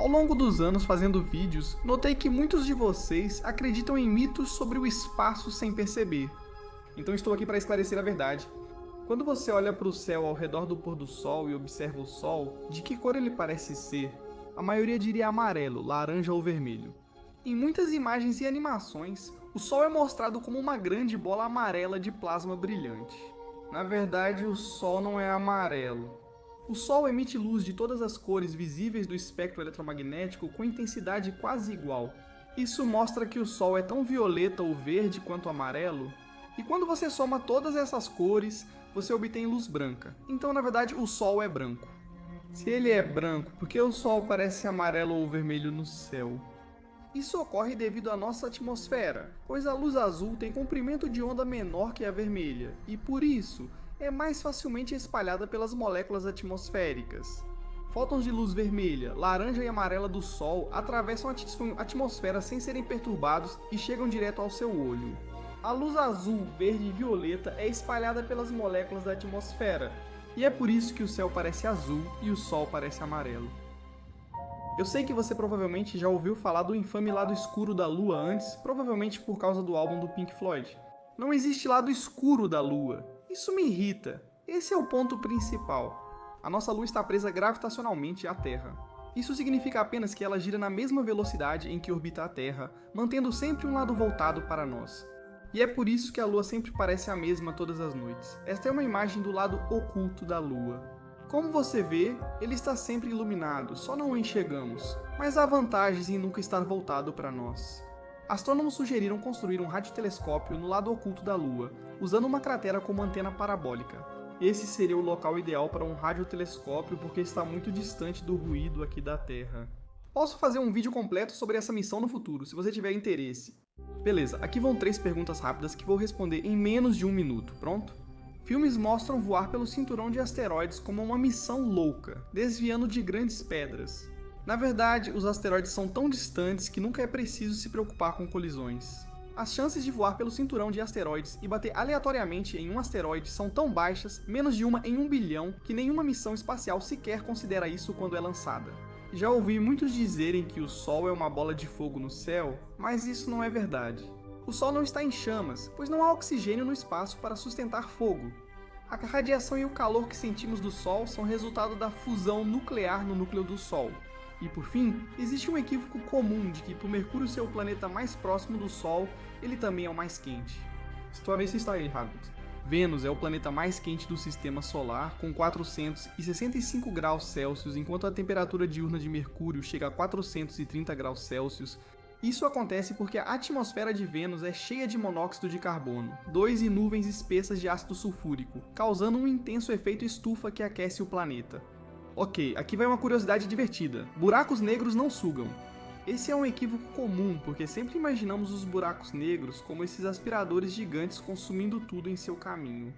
Ao longo dos anos fazendo vídeos, notei que muitos de vocês acreditam em mitos sobre o espaço sem perceber. Então estou aqui para esclarecer a verdade. Quando você olha para o céu ao redor do pôr do sol e observa o sol, de que cor ele parece ser? A maioria diria amarelo, laranja ou vermelho. Em muitas imagens e animações, o sol é mostrado como uma grande bola amarela de plasma brilhante. Na verdade, o sol não é amarelo. O Sol emite luz de todas as cores visíveis do espectro eletromagnético com intensidade quase igual. Isso mostra que o Sol é tão violeta ou verde quanto amarelo, e quando você soma todas essas cores, você obtém luz branca. Então, na verdade, o Sol é branco. Se ele é branco, por que o Sol parece amarelo ou vermelho no céu? Isso ocorre devido à nossa atmosfera, pois a luz azul tem comprimento de onda menor que a vermelha, e por isso, é mais facilmente espalhada pelas moléculas atmosféricas. Fótons de luz vermelha, laranja e amarela do Sol atravessam a atmosfera sem serem perturbados e chegam direto ao seu olho. A luz azul, verde e violeta é espalhada pelas moléculas da atmosfera, e é por isso que o céu parece azul e o Sol parece amarelo. Eu sei que você provavelmente já ouviu falar do infame lado escuro da Lua antes, provavelmente por causa do álbum do Pink Floyd. Não existe lado escuro da Lua. Isso me irrita. Esse é o ponto principal. A nossa Lua está presa gravitacionalmente à Terra. Isso significa apenas que ela gira na mesma velocidade em que orbita a Terra, mantendo sempre um lado voltado para nós. E é por isso que a Lua sempre parece a mesma todas as noites. Esta é uma imagem do lado oculto da Lua. Como você vê, ele está sempre iluminado, só não o enxergamos, mas há vantagens em nunca estar voltado para nós. Astrônomos sugeriram construir um radiotelescópio no lado oculto da Lua, usando uma cratera como antena parabólica. Esse seria o local ideal para um radiotelescópio porque está muito distante do ruído aqui da Terra. Posso fazer um vídeo completo sobre essa missão no futuro, se você tiver interesse. Beleza, aqui vão 3 perguntas rápidas que vou responder em menos de 1 minuto, pronto? Filmes mostram voar pelo cinturão de asteroides como uma missão louca, desviando de grandes pedras. Na verdade, os asteroides são tão distantes que nunca é preciso se preocupar com colisões. As chances de voar pelo cinturão de asteroides e bater aleatoriamente em um asteroide são tão baixas, menos de uma em 1 bilhão, que nenhuma missão espacial sequer considera isso quando é lançada. Já ouvi muitos dizerem que o Sol é uma bola de fogo no céu, mas isso não é verdade. O Sol não está em chamas, pois não há oxigênio no espaço para sustentar fogo. A radiação e o calor que sentimos do Sol são resultado da fusão nuclear no núcleo do Sol. E por fim, existe um equívoco comum de que por Mercúrio ser o planeta mais próximo do Sol, ele também é o mais quente. Estou a ver se está errado. Vênus é o planeta mais quente do Sistema Solar, com 465 graus Celsius, enquanto a temperatura diurna de Mercúrio chega a 430 graus Celsius. Isso acontece porque a atmosfera de Vênus é cheia de monóxido de carbono, 2 e nuvens espessas de ácido sulfúrico, causando um intenso efeito estufa que aquece o planeta. Ok, aqui vai uma curiosidade divertida. Buracos negros não sugam. Esse é um equívoco comum, porque sempre imaginamos os buracos negros como esses aspiradores gigantes consumindo tudo em seu caminho.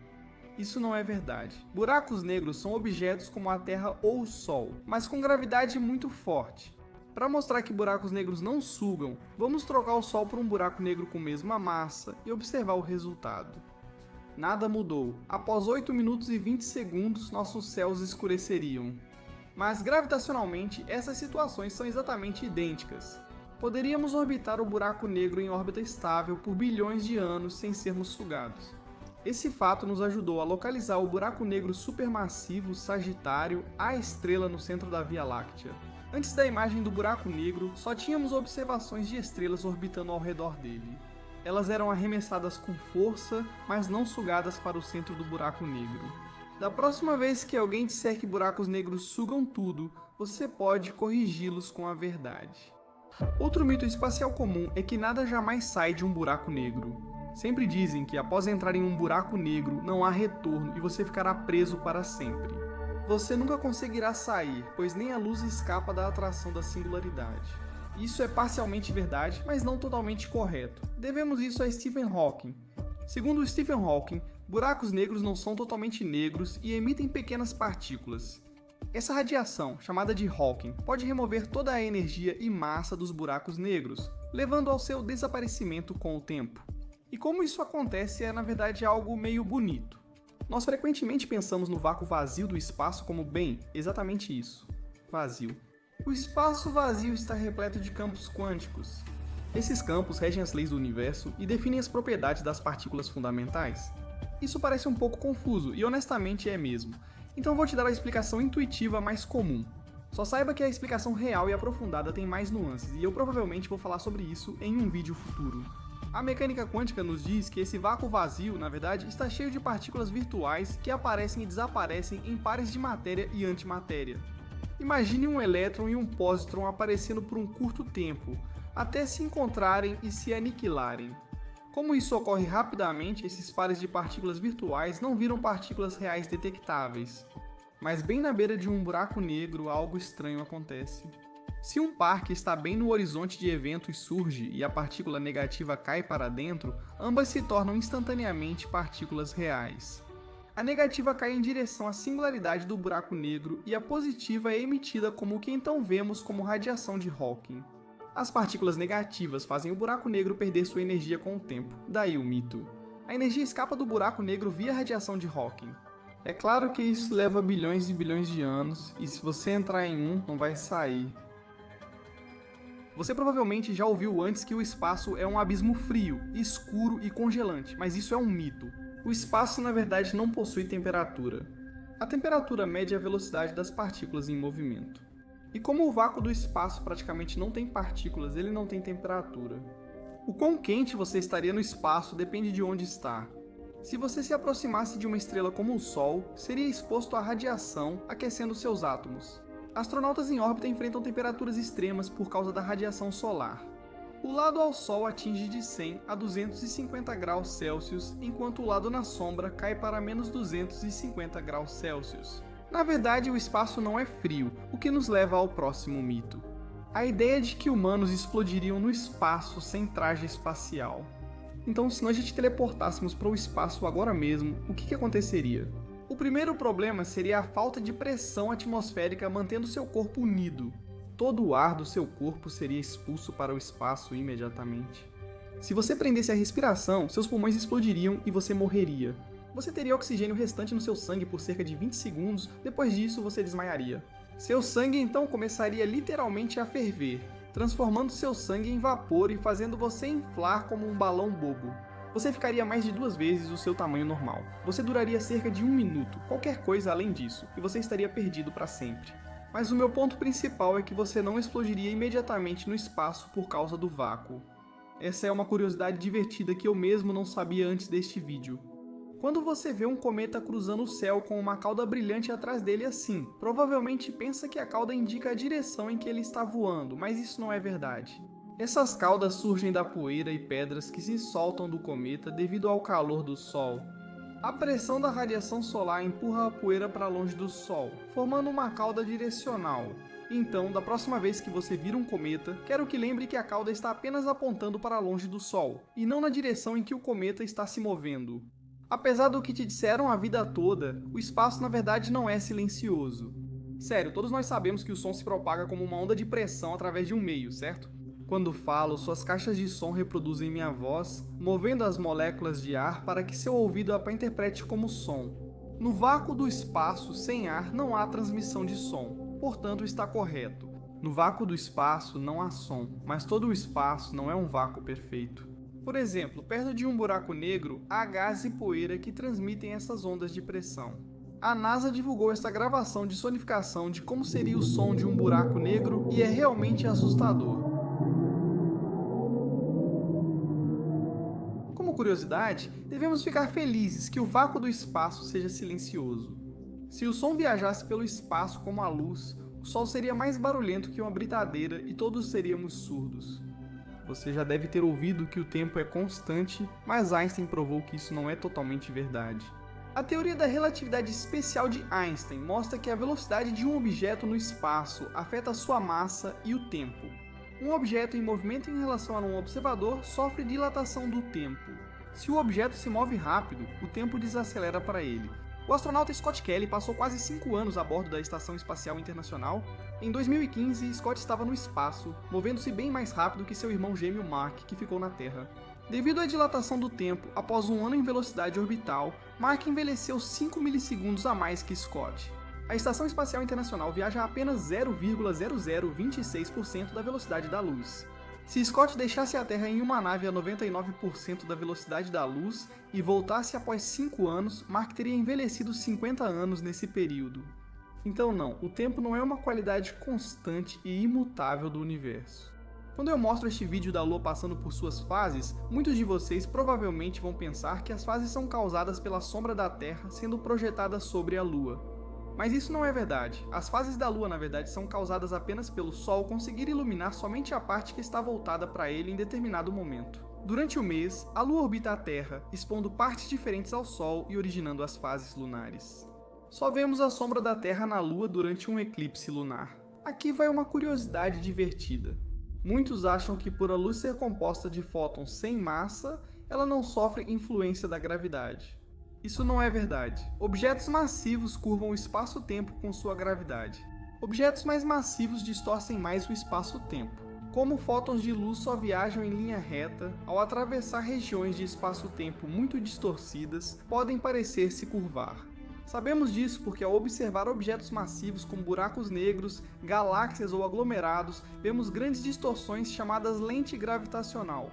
Isso não é verdade. Buracos negros são objetos como a Terra ou o Sol, mas com gravidade muito forte. Para mostrar que buracos negros não sugam, vamos trocar o Sol por um buraco negro com mesma massa e observar o resultado. Nada mudou. Após 8 minutos e 20 segundos, nossos céus escureceriam. Mas gravitacionalmente, essas situações são exatamente idênticas. Poderíamos orbitar o buraco negro em órbita estável por bilhões de anos sem sermos sugados. Esse fato nos ajudou a localizar o buraco negro supermassivo Sagitário, a estrela no centro da Via Láctea. Antes da imagem do buraco negro, só tínhamos observações de estrelas orbitando ao redor dele. Elas eram arremessadas com força, mas não sugadas para o centro do buraco negro. Da próxima vez que alguém disser que buracos negros sugam tudo, você pode corrigi-los com a verdade. Outro mito espacial comum é que nada jamais sai de um buraco negro. Sempre dizem que após entrar em um buraco negro não há retorno e você ficará preso para sempre. Você nunca conseguirá sair, pois nem a luz escapa da atração da singularidade. Isso é parcialmente verdade, mas não totalmente correto. Devemos isso a Stephen Hawking. Segundo Stephen Hawking, buracos negros não são totalmente negros e emitem pequenas partículas. Essa radiação, chamada de Hawking, pode remover toda a energia e massa dos buracos negros, levando ao seu desaparecimento com o tempo. E como isso acontece é na verdade algo meio bonito. Nós frequentemente pensamos no vácuo vazio do espaço como bem, exatamente isso, vazio. O espaço vazio está repleto de campos quânticos. Esses campos regem as leis do universo e definem as propriedades das partículas fundamentais. Isso parece um pouco confuso, e honestamente é mesmo. Então vou te dar a explicação intuitiva mais comum. Só saiba que a explicação real e aprofundada tem mais nuances, e eu provavelmente vou falar sobre isso em um vídeo futuro. A mecânica quântica nos diz que esse vácuo vazio, na verdade, está cheio de partículas virtuais que aparecem e desaparecem em pares de matéria e antimatéria. Imagine um elétron e um pósitron aparecendo por um curto tempo, até se encontrarem e se aniquilarem. Como isso ocorre rapidamente, esses pares de partículas virtuais não viram partículas reais detectáveis. Mas bem na beira de um buraco negro, algo estranho acontece. Se um par que está bem no horizonte de eventos surge e a partícula negativa cai para dentro, ambas se tornam instantaneamente partículas reais. A negativa cai em direção à singularidade do buraco negro e a positiva é emitida como o que então vemos como radiação de Hawking. As partículas negativas fazem o buraco negro perder sua energia com o tempo, daí o mito. A energia escapa do buraco negro via radiação de Hawking. É claro que isso leva bilhões e bilhões de anos, e se você entrar em um, não vai sair. Você provavelmente já ouviu antes que o espaço é um abismo frio, escuro e congelante, mas isso é um mito. O espaço, na verdade, não possui temperatura. A temperatura mede a velocidade das partículas em movimento. E como o vácuo do espaço praticamente não tem partículas, ele não tem temperatura. O quão quente você estaria no espaço depende de onde está. Se você se aproximasse de uma estrela como o Sol, seria exposto à radiação, aquecendo seus átomos. Astronautas em órbita enfrentam temperaturas extremas por causa da radiação solar. O lado ao Sol atinge de 100 a 250 graus Celsius, enquanto o lado na sombra cai para menos 250 graus Celsius. Na verdade, o espaço não é frio, o que nos leva ao próximo mito. A ideia de que humanos explodiriam no espaço sem traje espacial. Então, se nós te teleportássemos para o espaço agora mesmo, o que aconteceria? O primeiro problema seria a falta de pressão atmosférica mantendo seu corpo unido. Todo o ar do seu corpo seria expulso para o espaço imediatamente. Se você prendesse a respiração, seus pulmões explodiriam e você morreria. Você teria oxigênio restante no seu sangue por cerca de 20 segundos, depois disso você desmaiaria. Seu sangue então começaria literalmente a ferver, transformando seu sangue em vapor e fazendo você inflar como um balão bobo. Você ficaria mais de 2 vezes o seu tamanho normal. Você duraria cerca de 1 minuto, qualquer coisa além disso, e você estaria perdido para sempre. Mas o meu ponto principal é que você não explodiria imediatamente no espaço por causa do vácuo. Essa é uma curiosidade divertida que eu mesmo não sabia antes deste vídeo. Quando você vê um cometa cruzando o céu com uma cauda brilhante atrás dele assim, provavelmente pensa que a cauda indica a direção em que ele está voando, mas isso não é verdade. Essas caudas surgem da poeira e pedras que se soltam do cometa devido ao calor do Sol. A pressão da radiação solar empurra a poeira para longe do Sol, formando uma cauda direcional. Então, da próxima vez que você vir um cometa, quero que lembre que a cauda está apenas apontando para longe do Sol, e não na direção em que o cometa está se movendo. Apesar do que te disseram a vida toda, o espaço na verdade não é silencioso. Sério, todos nós sabemos que o som se propaga como uma onda de pressão através de um meio, certo? Quando falo, suas caixas de som reproduzem minha voz, movendo as moléculas de ar para que seu ouvido a interprete como som. No vácuo do espaço, sem ar, não há transmissão de som, portanto está correto. No vácuo do espaço não há som, mas todo o espaço não é um vácuo perfeito. Por exemplo, perto de um buraco negro, há gás e poeira que transmitem essas ondas de pressão. A NASA divulgou esta gravação de sonificação de como seria o som de um buraco negro e é realmente assustador. Como curiosidade, devemos ficar felizes que o vácuo do espaço seja silencioso. Se o som viajasse pelo espaço como a luz, o Sol seria mais barulhento que uma britadeira e todos seríamos surdos. Você já deve ter ouvido que o tempo é constante, mas Einstein provou que isso não é totalmente verdade. A teoria da relatividade especial de Einstein mostra que a velocidade de um objeto no espaço afeta sua massa e o tempo. Um objeto em movimento em relação a um observador sofre dilatação do tempo. Se o objeto se move rápido, o tempo desacelera para ele. O astronauta Scott Kelly passou quase 5 anos a bordo da Estação Espacial Internacional. Em 2015, Scott estava no espaço, movendo-se bem mais rápido que seu irmão gêmeo Mark, que ficou na Terra. Devido à dilatação do tempo, após um ano em velocidade orbital, Mark envelheceu 5 milissegundos a mais que Scott. A Estação Espacial Internacional viaja a apenas 0,0026% da velocidade da luz. Se Scott deixasse a Terra em uma nave a 99% da velocidade da luz e voltasse após 5 anos, Mark teria envelhecido 50 anos nesse período. Então não, o tempo não é uma qualidade constante e imutável do universo. Quando eu mostro este vídeo da Lua passando por suas fases, muitos de vocês provavelmente vão pensar que as fases são causadas pela sombra da Terra sendo projetada sobre a Lua. Mas isso não é verdade. As fases da Lua, na verdade, são causadas apenas pelo Sol conseguir iluminar somente a parte que está voltada para ele em determinado momento. Durante o mês, a Lua orbita a Terra, expondo partes diferentes ao Sol e originando as fases lunares. Só vemos a sombra da Terra na Lua durante um eclipse lunar. Aqui vai uma curiosidade divertida. Muitos acham que por a luz ser composta de fótons sem massa, ela não sofre influência da gravidade. Isso não é verdade. Objetos massivos curvam o espaço-tempo com sua gravidade. Objetos mais massivos distorcem mais o espaço-tempo. Como fótons de luz só viajam em linha reta, ao atravessar regiões de espaço-tempo muito distorcidas, podem parecer se curvar. Sabemos disso porque ao observar objetos massivos como buracos negros, galáxias ou aglomerados, vemos grandes distorções chamadas lente gravitacional.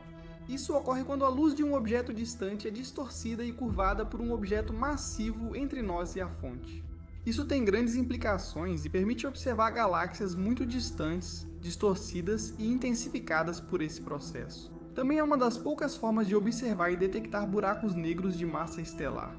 Isso ocorre quando a luz de um objeto distante é distorcida e curvada por um objeto massivo entre nós e a fonte. Isso tem grandes implicações e permite observar galáxias muito distantes, distorcidas e intensificadas por esse processo. Também é uma das poucas formas de observar e detectar buracos negros de massa estelar.